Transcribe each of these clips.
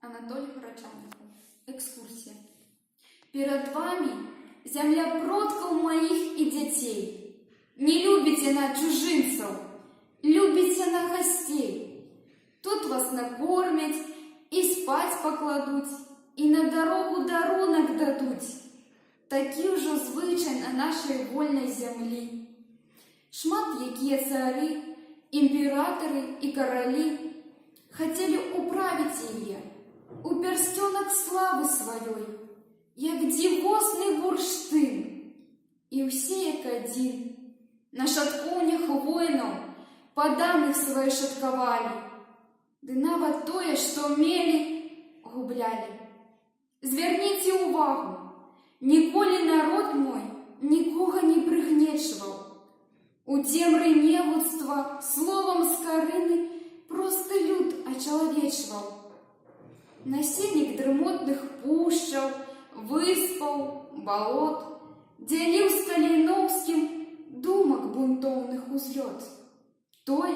Анатолий Грачанов. Экскурсия. Перед вами земля продков моих и детей. Не любите на чужинцев, любите на гостей. Тут вас накормят и спать покладут, и на дорогу дарунок дадут. Такі ўжо звичай на нашій вольній землі. Шмат якія цари, імператоры і каралі хотели управить яе у перстёнак славы сваёй, як дзівосны бурштын. І ўсе як адзін на шаткоўнях воінаў паданых свае шаткавалі, ды нават тое, што мелі, гублялі. Звярніце ўвагу, ніколі народ мой нікога не прыгнечваў. У цемры невуцтва словам скарыны просты люд ачалавечваў. Насельнік дрымотных пушчаў, выспаў, балот дзяліў з каліноўскім думак бунтоўных узлёт. Той,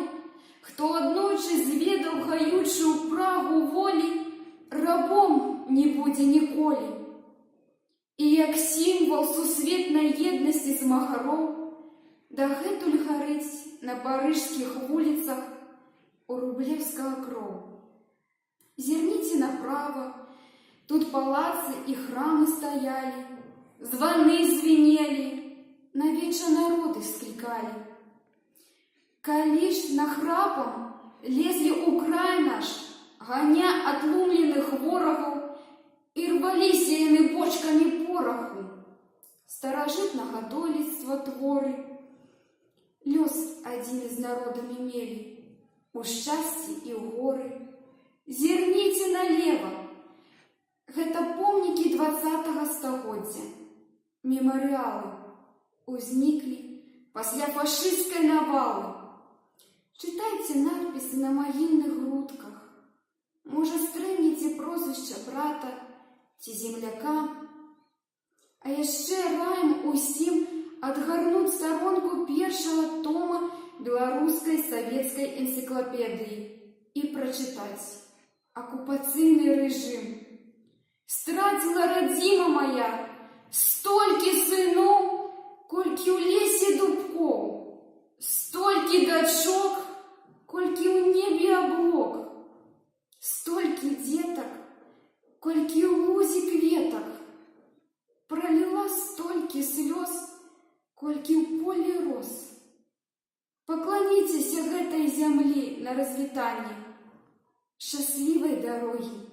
хто аднойчы зведаў гаючую прагу волі, рабом не будзе ніколі. І як сімвал сусветнай еднасці змагароў дагэтуль гарыць на парыжскіх вуліцах у рублеўскага кроў. Зірніце направа, тут палацы і храмы стаялі, званы звенелі, на веча народы склікалі. Калі ж нахрапам лезлі ў край наш, ганя атлумленых ворагаў, і рваліся яны бочкамі пораху. Старажытнага дойлідства творы лёс адзін з народамі мелі, у шчасці і ў горы. Зірніце налева, гэта помнікі 20-го стагоддзя. Мемарыялы узніклі пасля фашысцкай навалы. Чытайце надпісы на магільных грудках. Можа, стрымніце прозвішча брата ці земляка. А яшчэ раім усім адгарнуць старонку першага тома беларускай савецкай энцыклапедыі і прачытаць: акупацыйны рэжым. Страціла радзіма моя столькі сыноў, колькі ў лесе дубкоў, столькі дачок, колькі ў небе аблок, столькі дзетак, колькі ў лузе кветак, проліла столькі слёз, колькі ў полі рос. Пакланіцеся гэтай зямлі на развітанне. Шчаслівай дарогі!